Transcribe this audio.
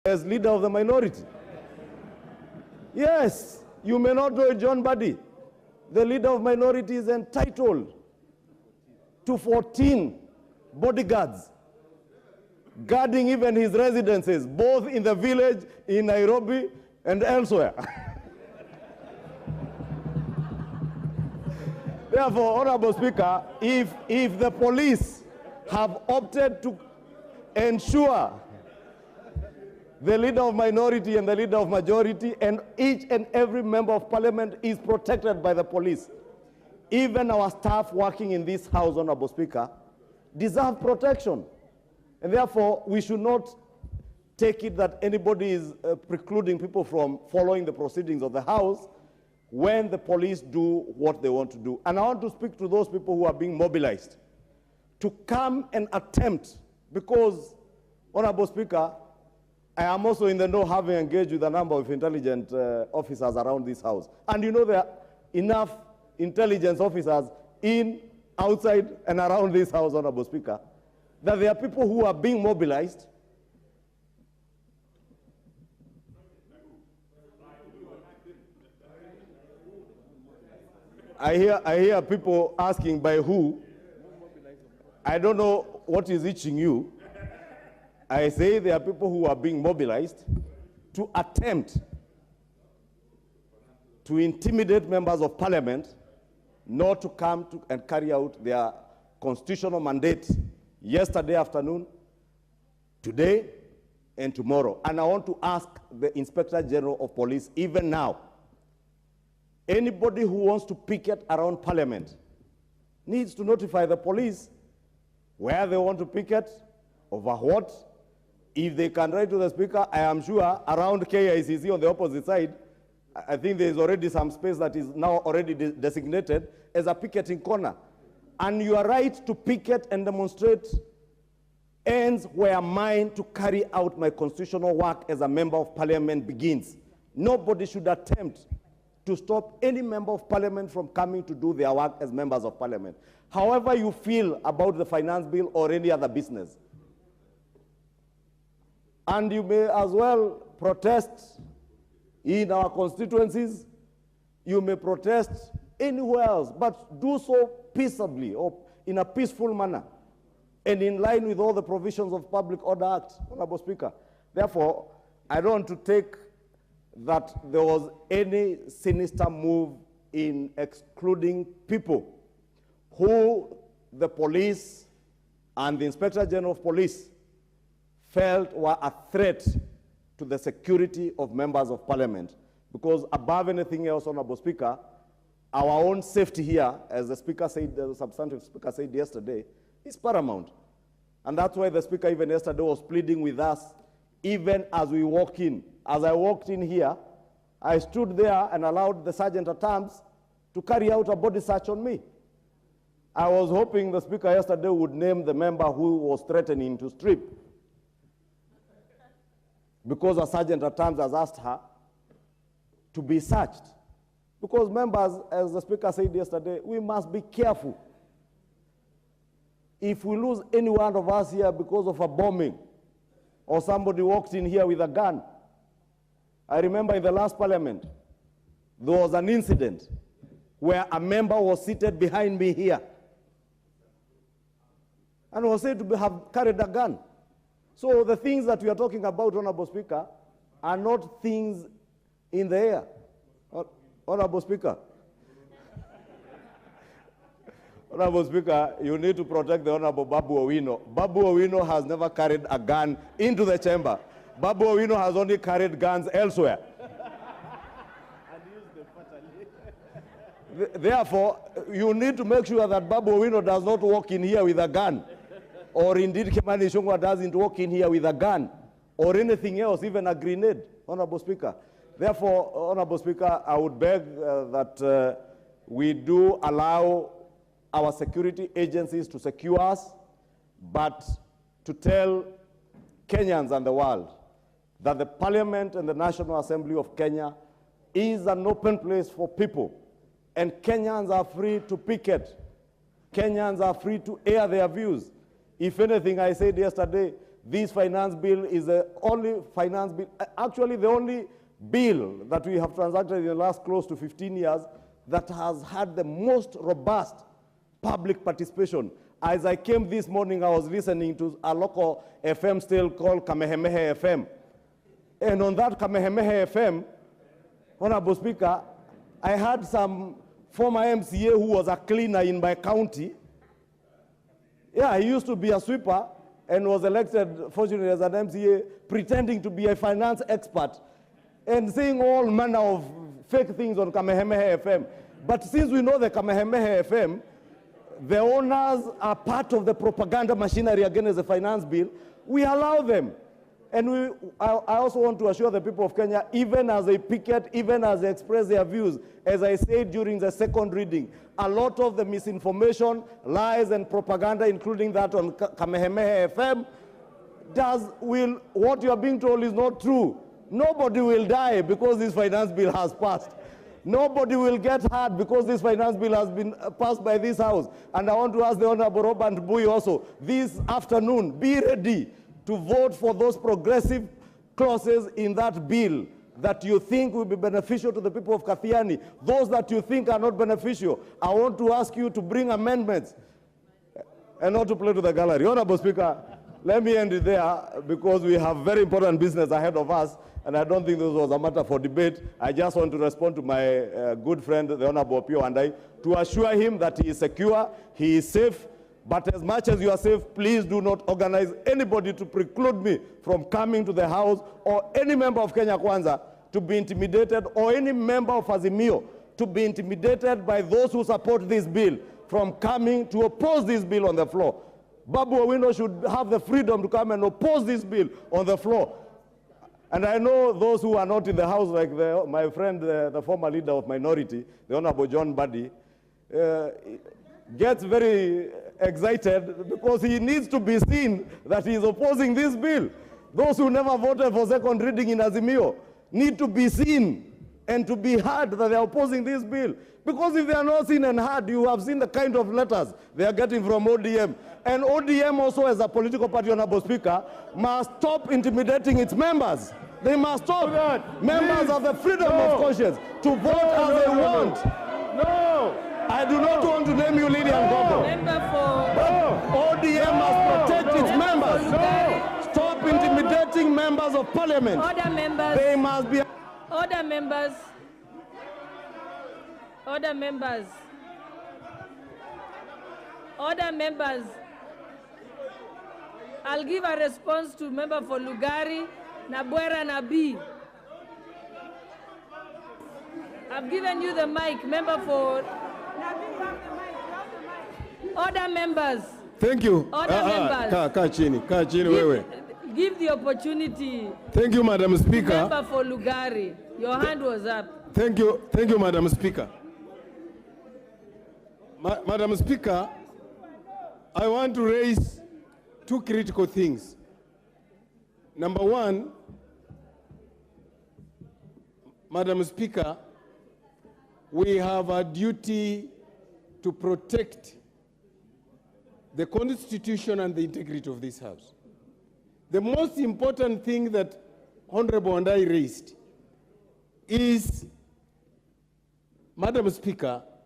as leader of the minority. Yes, you may not know John Buddy. The leader of minority is entitled to 14 bodyguards guarding even his residences, both in the village, in Nairobi, and elsewhere. Therefore, Honorable Speaker, if the police have opted to ensure the leader of minority and the leader of majority and each and every member of parliament is protected by the police, even our staff working in this house, Honorable Speaker, deserve protection. And therefore, we should not take it that anybody is precluding people from following the proceedings of the house when the police do what they want to do. And I want to speak to those people who are being mobilized to come and attempt, because, Honorable Speaker, I am also in the know, having engaged with a number of intelligence officers around this house. And you know there are enough intelligence officers in, outside, and around this house, Honorable Speaker, that there are people who are being mobilized I hear people asking by who. I don't know what is itching you. I say there are people who are being mobilized to attempt to intimidate members of parliament not to come to and carry out their constitutional mandate yesterday afternoon, today, and tomorrow. And I want to ask the Inspector General of Police, even now, anybody who wants to picket around parliament needs to notify the police where they want to picket, over what. If they can write to the speaker, I am sure around KICC on the opposite side, I think there is already some space that is now already designated as a picketing corner. And your right to picket and demonstrate ends where mine to carry out my constitutional work as a member of parliament begins. Nobody should attempt to stop any member of parliament from coming to do their work as members of parliament. However you feel about the finance bill or any other business. And you may as well protest in our constituencies. You may protest anywhere else, but do so peaceably or in a peaceful manner and in line with all the provisions of Public Order Act, Honorable Speaker. Therefore, I don't want to take that there was any sinister move in excluding people who the police and the Inspector General of Police felt were a threat to the security of members of parliament. Because above anything else, Honorable Speaker, our own safety here, as the Speaker said, the substantive Speaker said yesterday, is paramount. And that's why the Speaker even yesterday was pleading with us, even as we walk in. As I walked in here, I stood there and allowed the Sergeant-at-Arms to carry out a body search on me. I was hoping the Speaker yesterday would name the member who was threatening to strip, because a Sergeant-at-Arms has asked her to be searched. Because members, as the Speaker said yesterday, we must be careful. If we lose any one of us here because of a bombing, or somebody walked in here with a gun. I remember in the last parliament, there was an incident where a member was seated behind me here and was said to have carried a gun. So the things that we are talking about, Honorable Speaker, are not things in the air. Honorable Speaker. Honorable Speaker, you need to protect the Honorable Babu Owino. Babu Owino has never carried a gun into the chamber. Babu Owino has only carried guns elsewhere. Therefore, you need to make sure that Babu Owino does not walk in here with a gun. Or indeed Kimani Ichungwa doesn't walk in here with a gun. Or anything else, even a grenade, Honorable Speaker. Therefore, Honorable Speaker, I would beg that we do allow our security agencies to secure us, but to tell Kenyans and the world that the Parliament and the National Assembly of Kenya is an open place for people, and Kenyans are free to picket. Kenyans are free to air their views. If anything, I said yesterday, this finance bill is the only finance bill, actually the only bill that we have transacted in the last close to 15 years that has had the most robust public participation. As I came this morning, I was listening to a local FM still called Kamehameha FM. And on that Kamehameha FM, Honorable Speaker, I had some former MCA who was a cleaner in my county. Yeah, he used to be a sweeper and was elected, fortunately, as an MCA, pretending to be a finance expert and saying all manner of fake things on Kamehameha FM. But since we know the Kamehameha FM, the owners are part of the propaganda machinery against the finance bill, we allow them. And I also want to assure the people of Kenya, even as they picket, even as they express their views, as I said during the second reading, a lot of the misinformation, lies, and propaganda, including that on Kamehameha FM, what you are being told is not true. Nobody will die because this finance bill has passed. Nobody will get hurt because this finance bill has been passed by this House. And I want to ask the Honorable Robert Bui also, this afternoon, be ready to vote for those progressive clauses in that bill that you think will be beneficial to the people of Kathiani. Those that you think are not beneficial, I want to ask you to bring amendments and not to play to the gallery. Honorable Speaker, let me end it there because we have very important business ahead of us, and I don't think this was a matter for debate. I just want to respond to my good friend, the Honorable Pio Andai, to assure him that he is secure, he is safe. But as much as you are safe, please do not organize anybody to preclude me from coming to the House, or any member of Kenya Kwanza to be intimidated, or any member of Azimio to be intimidated by those who support this bill from coming to oppose this bill on the floor. Babu Owino should have the freedom to come and oppose this bill on the floor. And I know those who are not in the House, like my friend, the former leader of minority, the Honorable John Buddy, gets very excited because he needs to be seen that he is opposing this bill. Those who never voted for second reading in Azimio need to be seen and to be heard that they are opposing this bill. Because if they are not seen and heard, you have seen the kind of letters they are getting from ODM. And ODM also, as a political party, Honorable Speaker, must stop intimidating its members. They must stop. Members have the freedom of conscience to vote as they want. No! I do not want to name you Lillian Gogo. But ODM must protect its members. No. Stop intimidating members of parliament. Order, members. They must be... Order, members. Order, members. Order, members. I'll give a response to member for Lugari, Nabwera, Nabi. I've given you the mic, member for... Order, members. Thank you. Order, members. Kaa chini wewe. Give the opportunity. Thank you, Madam Speaker. Member for Lugari, your hand was up. Thank you, Madam Speaker. Madam Speaker, I want to raise two critical things. Number one, Madam Speaker, we have a duty to protect the Constitution and the integrity of this House. The most important thing that Honorable Andai raised is, Madam Speaker,